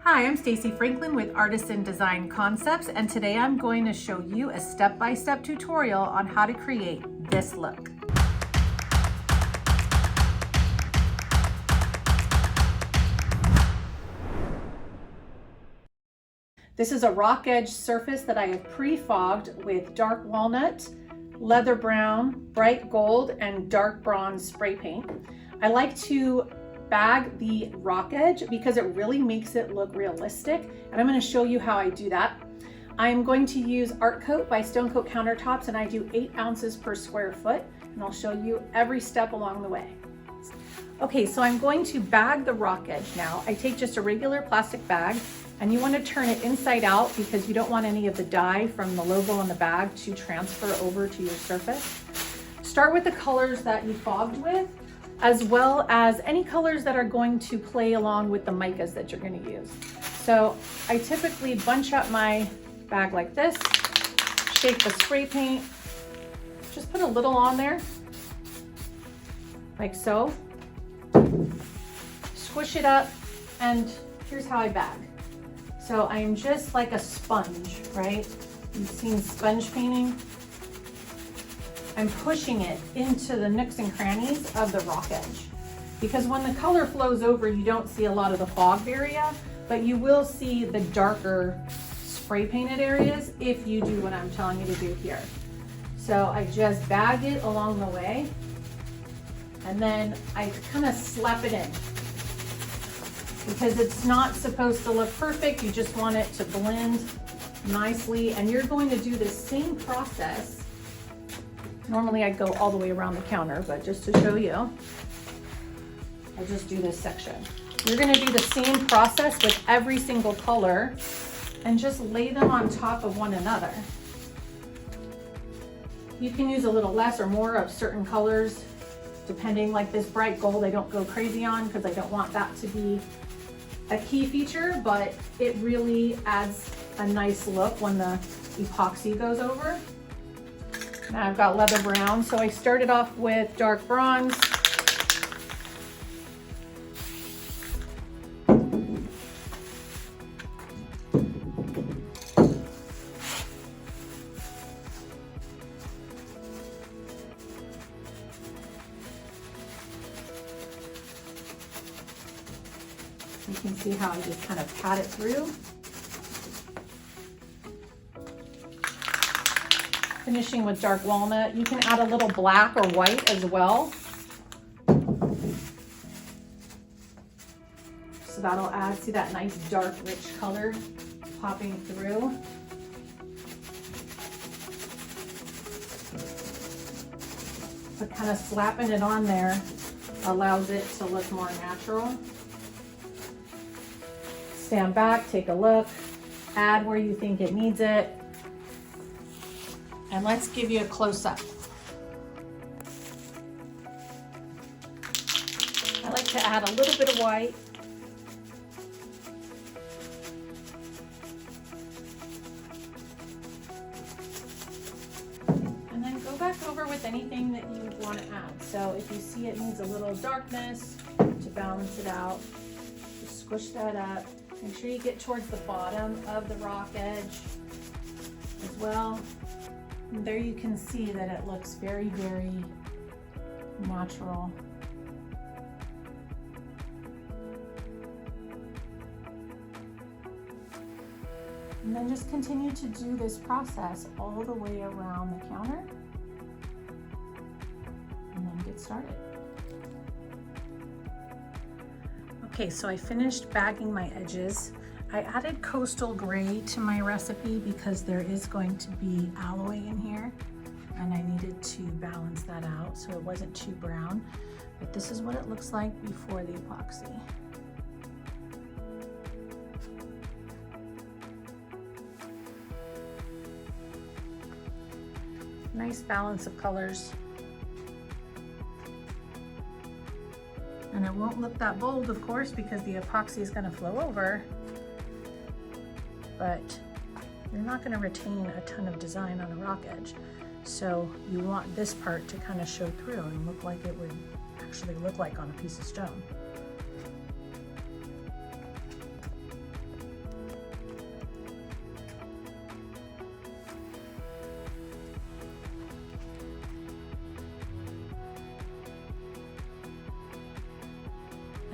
Hi, I'm Stacy Franklin with Artisan Design Concepts, and today I'm going to show you a step-by-step tutorial on how to create this look. This is a rock edge surface that I have pre-fogged with dark walnut, leather brown, bright gold, and dark bronze spray paint. I like to bag the rock edge because it really makes it look realistic, and I'm going to show you how I do that. I'm going to use Art Coat by Stone Coat Countertops, and I do 8 ounces per square foot, and I'll show you every step along the way. Okay, so I'm going to bag the rock edge now. I take just a regular plastic bag, and you want to turn it inside out because you don't want any of the dye from the logo on the bag to transfer over to your surface. Start with the colors that you fogged with, as well as any colors that are going to play along with the micas that you're going to use. So I typically bunch up my bag like this, shake the spray paint, just put a little on there, like so, squish it up, and here's how I bag. So I'm just like a sponge, right? You've seen sponge painting? I'm pushing it into the nooks and crannies of the rock edge. Because when the color flows over, you don't see a lot of the fogged area, but you will see the darker spray painted areas if you do what I'm telling you to do here. So I just bag it along the way, and then I kind of slap it in. Because it's not supposed to look perfect, you just want it to blend nicely, and you're going to do the same process. Normally I'd go all the way around the counter, but just to show you, I just do this section. You're gonna do the same process with every single color and just lay them on top of one another. You can use a little less or more of certain colors, depending. Like this bright gold I don't go crazy on because I don't want that to be a key feature, but it really adds a nice look when the epoxy goes over. Now I've got leather brown, so I started off with dark bronze. You can see how I just kind of pat it through. Finishing with dark walnut. You can add a little black or white as well. So that'll add, see that nice dark rich color popping through. So kind of slapping it on there allows it to look more natural. Stand back, take a look, add where you think it needs it. And let's give you a close-up. I like to add a little bit of white. And then go back over with anything that you want to add. So if you see it needs a little darkness to balance it out, just squish that up. Make sure you get towards the bottom of the rock edge as well. And there you can see that it looks very, very natural. And then just continue to do this process all the way around the counter, and then get started. Okay, so I finished bagging my edges. I added coastal gray to my recipe because there is going to be alloy in here, and I needed to balance that out so it wasn't too brown. But this is what it looks like before the epoxy. Nice balance of colors. And it won't look that bold, of course, because the epoxy is going to flow over. But you're not going to retain a ton of design on a rock edge. So you want this part to kind of show through and look like it would actually look like on a piece of stone.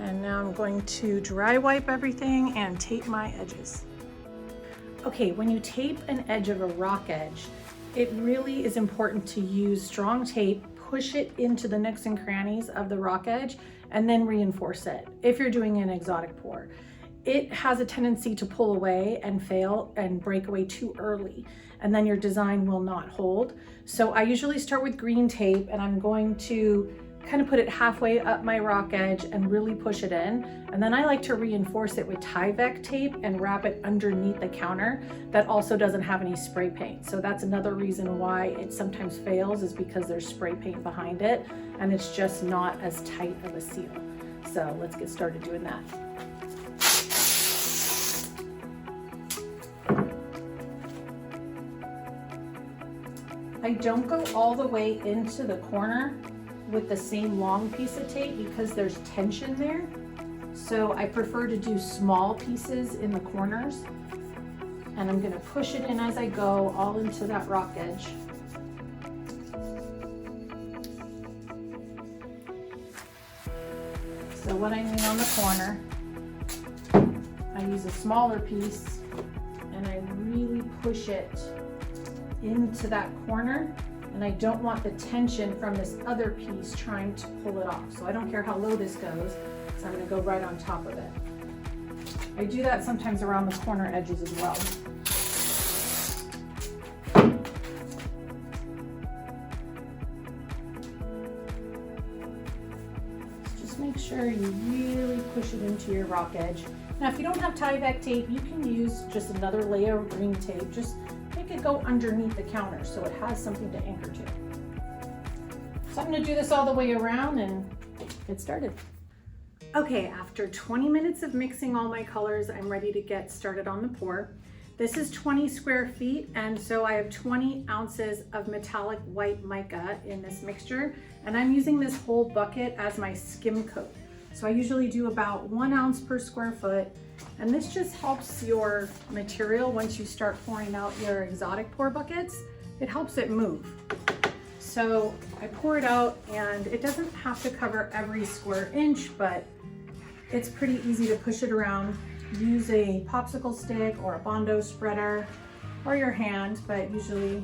And now I'm going to dry wipe everything and tape my edges. Okay, when you tape an edge of a rock edge, it really is important to use strong tape, push it into the nooks and crannies of the rock edge, and then reinforce it if you're doing an exotic pour. It has a tendency to pull away and fail and break away too early, and then your design will not hold. So I usually start with green tape, and I'm going to kind of put it halfway up my rock edge and really push it in. And then I like to reinforce it with Tyvek tape and wrap it underneath the counter that also doesn't have any spray paint. So that's another reason why it sometimes fails, is because there's spray paint behind it and it's just not as tight of a seal. So let's get started doing that. I don't go all the way into the corner with the same long piece of tape because there's tension there. So I prefer to do small pieces in the corners, and I'm gonna push it in as I go all into that rock edge. So what I mean on the corner, I use a smaller piece and I really push it into that corner. And I don't want the tension from this other piece trying to pull it off. So I don't care how low this goes, so I'm gonna go right on top of it. I do that sometimes around the corner edges as well. Just make sure you really push it into your rock edge. Now, if you don't have Tyvek tape, you can use just another layer of green tape. Just make it go underneath the counter so it has something to anchor to. So I'm gonna do this all the way around and get started. Okay, after 20 minutes of mixing all my colors, I'm ready to get started on the pour. This is 20 square feet, and so I have 20 ounces of metallic white mica in this mixture, and I'm using this whole bucket as my skim coat. So I usually do about 1 ounce per square foot, and this just helps your material once you start pouring out your exotic pour buckets. It helps it move. So I pour it out, and it doesn't have to cover every square inch, but it's pretty easy to push it around. Use a popsicle stick or a Bondo spreader or your hand, but usually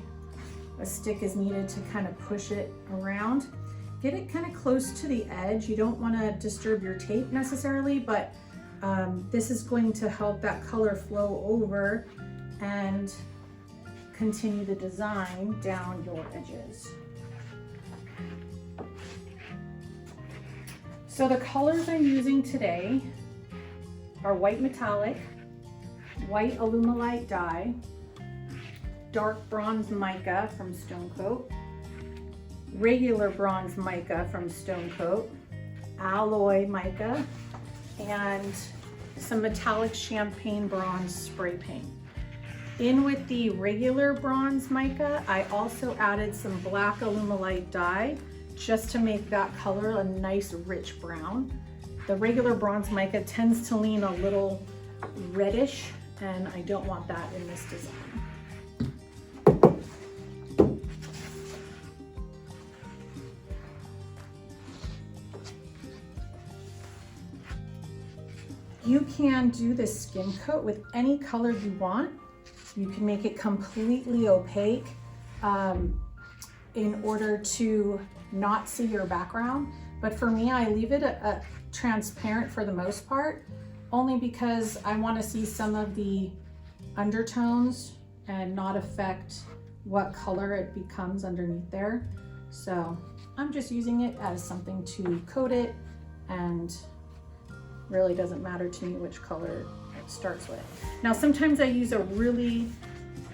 a stick is needed to kind of push it around. Get it kind of close to the edge. You don't want to disturb your tape necessarily, but this is going to help that color flow over and continue the design down your edges. So the colors I'm using today are white metallic, white alumilite dye, dark bronze mica from Stone Coat, regular bronze mica from Stone Coat, alloy mica, and some metallic champagne bronze spray paint. In with the regular bronze mica, I also added some black alumilite dye just to make that color a nice rich brown. The regular bronze mica tends to lean a little reddish, and I don't want that in this design. You can do this skim coat with any color you want. You can make it completely opaque in order to not see your background. But for me, I leave it transparent for the most part, only because I want to see some of the undertones and not affect what color it becomes underneath there. So I'm just using it as something to coat it, and really doesn't matter to me which color it starts with. Now, sometimes I use a really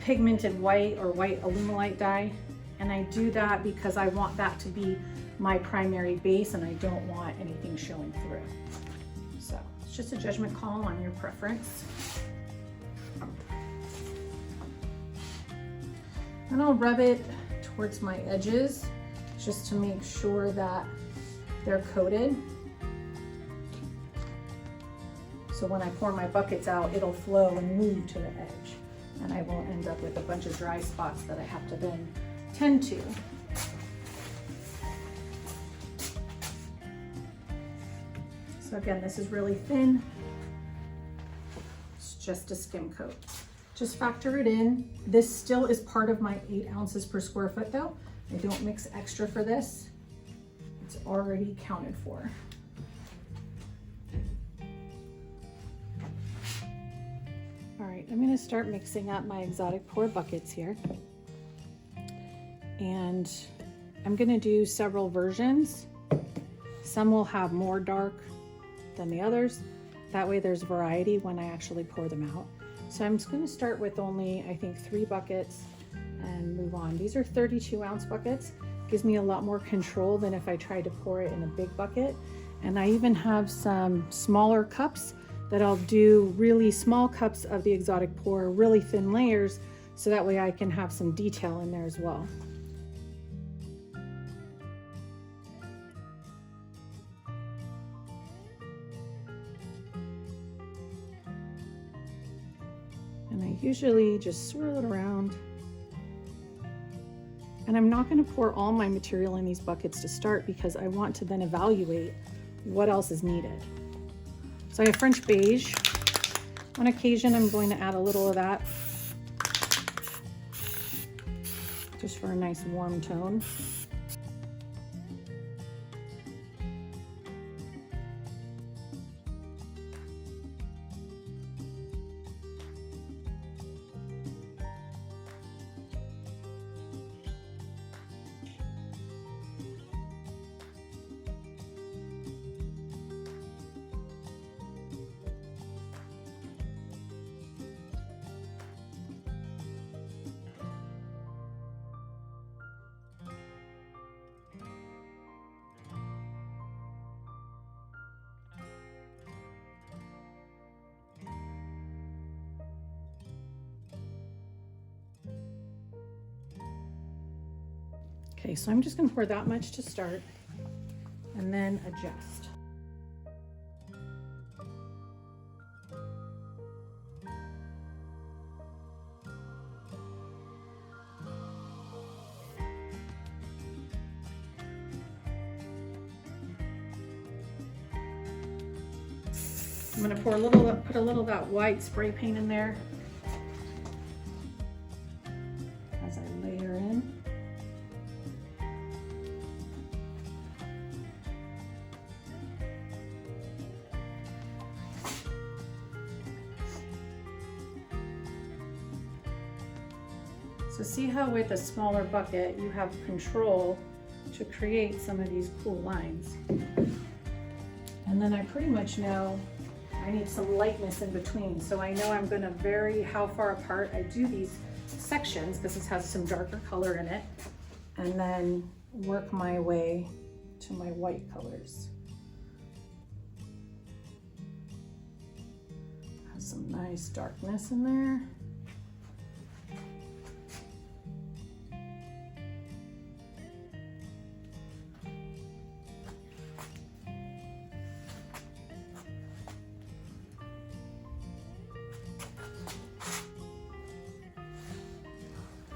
pigmented white or white alumilite dye, and I do that because I want that to be my primary base and I don't want anything showing through. So it's just a judgment call on your preference. And I'll rub it towards my edges just to make sure that they're coated. So when I pour my buckets out, it'll flow and move to the edge, and I won't end up with a bunch of dry spots that I have to then tend to. So again, this is really thin. It's just a skim coat. Just factor it in. This still is part of my 8 ounces per square foot though. I don't mix extra for this. It's already counted for. All right, I'm gonna start mixing up my exotic pour buckets here. And I'm gonna do several versions. Some will have more dark than the others. That way there's variety when I actually pour them out. So I'm just gonna start with only, I think, 3 buckets and move on. These are 32 ounce buckets. Gives me a lot more control than if I tried to pour it in a big bucket. And I even have some smaller cups that I'll do really small cups of the exotic pour, really thin layers, so that way I can have some detail in there as well. And I usually just swirl it around. And I'm not going to pour all my material in these buckets to start because I want to then evaluate what else is needed. So I have French beige. On occasion, I'm going to add a little of that just for a nice warm tone. Okay, so I'm just going to pour that much to start and then adjust. I'm going to pour put a little of that white spray paint in there as I layer in. So see how with a smaller bucket you have control to create some of these cool lines. And then I pretty much know I need some lightness in between. So I know I'm going to vary how far apart I do these sections because this has some darker color in it, and then work my way to my white colors. Has some nice darkness in there.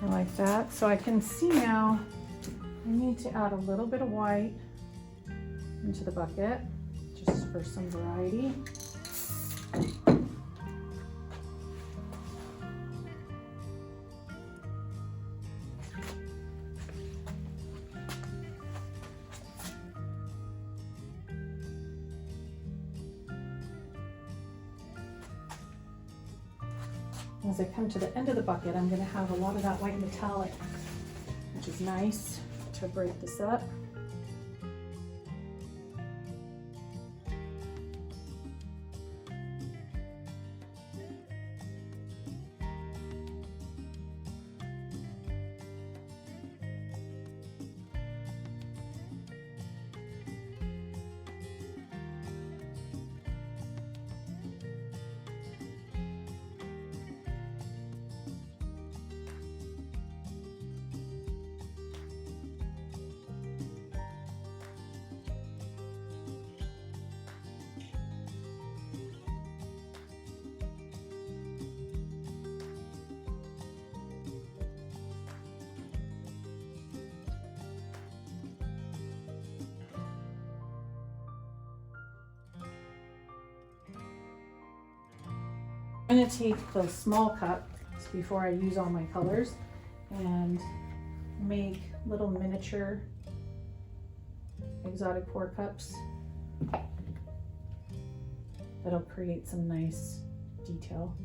I like that. So I can see now I need to add a little bit of white into the bucket just for some variety. As I come to the end of the bucket, I'm going to have a lot of that white metallic, which is nice to break this up. I'm going to take the small cup before I use all my colors and make little miniature exotic pour cups that'll create some nice detail.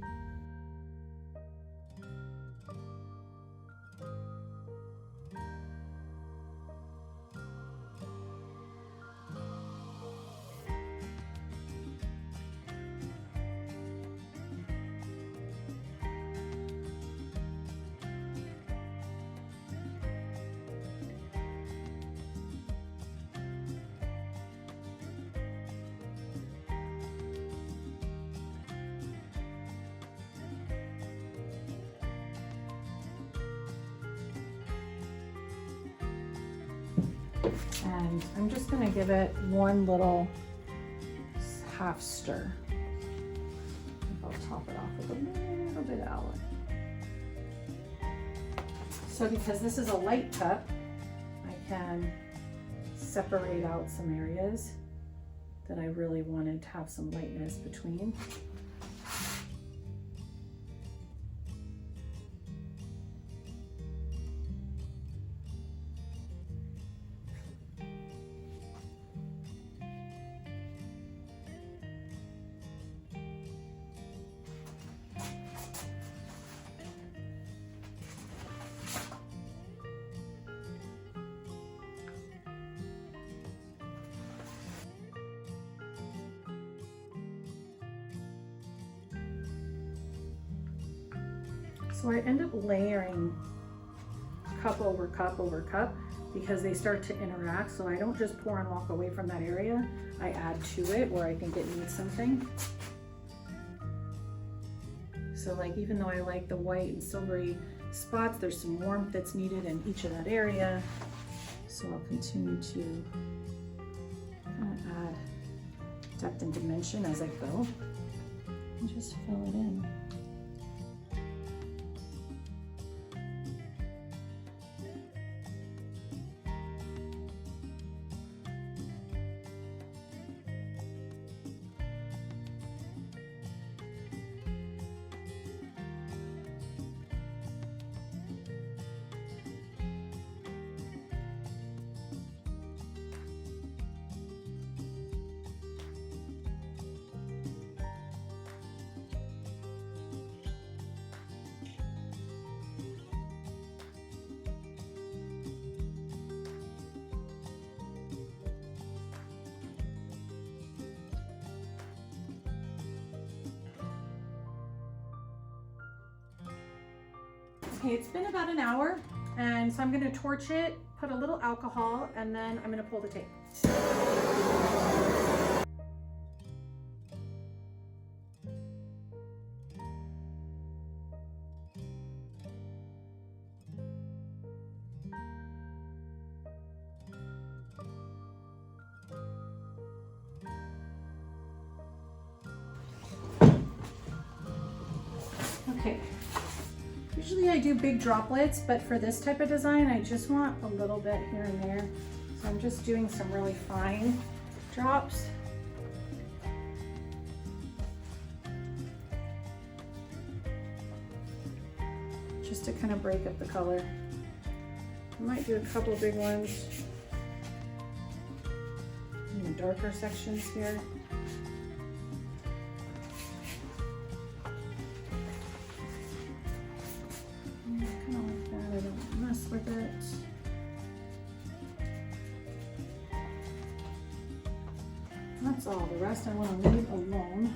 And I'm just going to give it one little half stir. I'll top it off with a little bit of olive. So because this is a light cup, I can separate out some areas that I really wanted to have some lightness between. So I end up layering cup over cup over cup because they start to interact. So I don't just pour and walk away from that area. I add to it where I think it needs something. So like, even though I like the white and silvery spots, there's some warmth that's needed in each of that area. So I'll continue to kind of add depth and dimension as I go and just fill it in. Okay, it's been about an hour, and so I'm going to torch it, put a little alcohol, and then I'm going to pull the tape. Okay. Usually I do big droplets, but for this type of design, I just want a little bit here and there. So I'm just doing some really fine drops. Just to kind of break up the color. I might do a couple big ones in the darker sections here. With it. That's all. The rest I want to leave alone.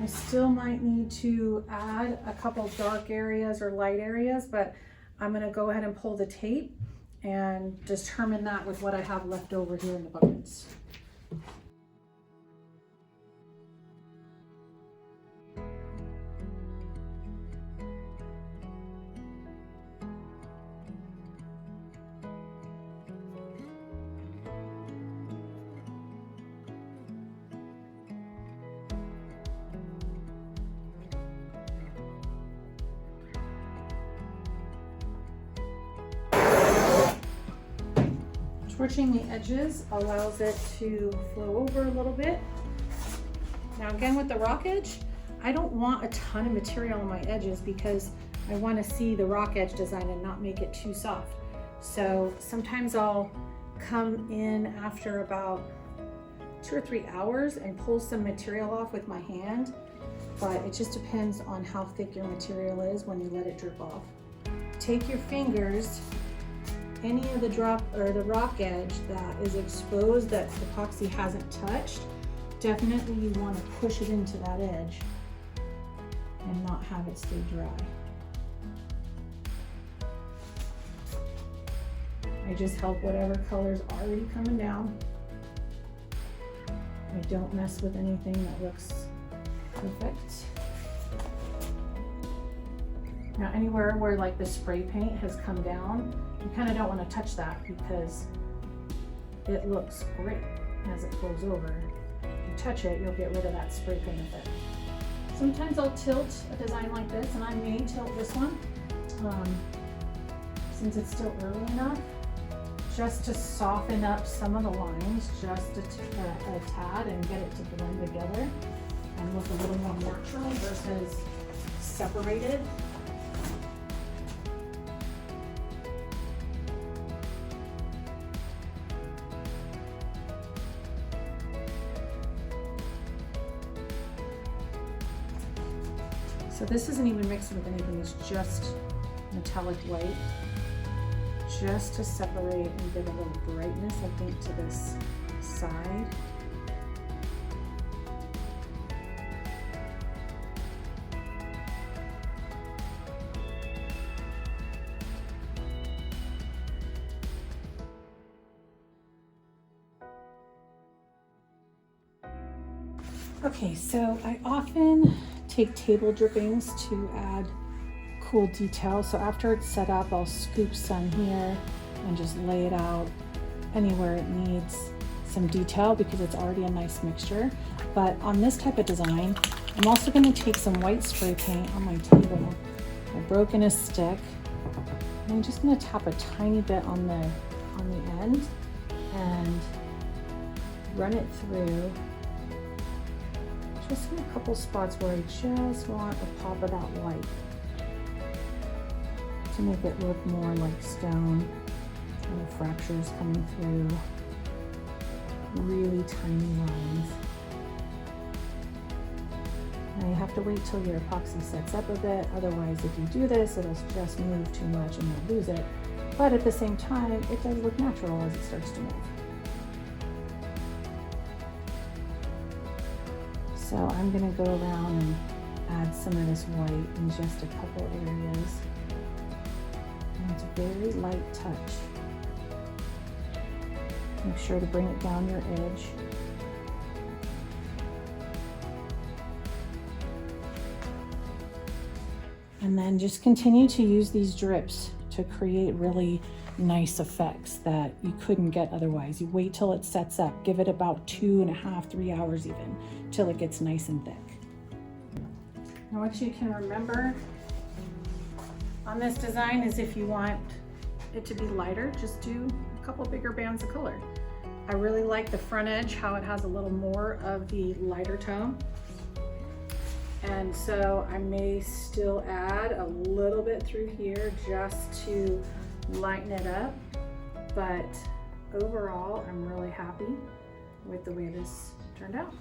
I still might need to add a couple dark areas or light areas, but I'm going to go ahead and pull the tape and determine that with what I have left over here in the buckets. Torching the edges allows it to flow over a little bit. Now again with the rock edge, I don't want a ton of material on my edges because I want to see the rock edge design and not make it too soft. So sometimes I'll come in after about 2 or 3 hours and pull some material off with my hand, but it just depends on how thick your material is when you let it drip off. Take your fingers, any of the drop or the rock edge that is exposed that epoxy hasn't touched, definitely you want to push it into that edge and not have it stay dry. I just help whatever color's already coming down. I don't mess with anything that looks perfect. Now anywhere where like the spray paint has come down, you kind of don't want to touch that because it looks great as it flows over. If you touch it, you'll get rid of that spray paint effect. Sometimes I'll tilt a design like this, and I may tilt this one since it's still early enough, just to soften up some of the lines, just a tad, and get it to blend together and look a little more natural versus separated. So this isn't even mixed with anything, it's just metallic white, just to separate and give a little brightness, I think, to this side. Okay, so I often take table drippings to add cool detail. So after it's set up, I'll scoop some here and just lay it out anywhere it needs some detail because it's already a nice mixture. But on this type of design, I'm also going to take some white spray paint on my table. I've broken a stick, and I'm just going to tap a tiny bit on the end and run it through just in a couple spots where I just want a pop of that white to make it look more like stone, and the fractures coming through, really tiny lines. Now you have to wait till your epoxy sets up a bit, otherwise if you do this, it'll just move too much and you'll lose it. But at the same time, it does look natural as it starts to move. So I'm going to go around and add some of this white in just a couple areas. And it's a very light touch. Make sure to bring it down your edge. And then just continue to use these drips to create really nice effects that you couldn't get otherwise. You wait till it sets up, give it about 2.5, 3 hours even, till it gets nice and thick. Now what you can remember on this design is if you want it to be lighter, just do a couple bigger bands of color. I really like the front edge, how it has a little more of the lighter tone. And so I may still add a little bit through here just to lighten it up, but overall I'm really happy with the way this turned out.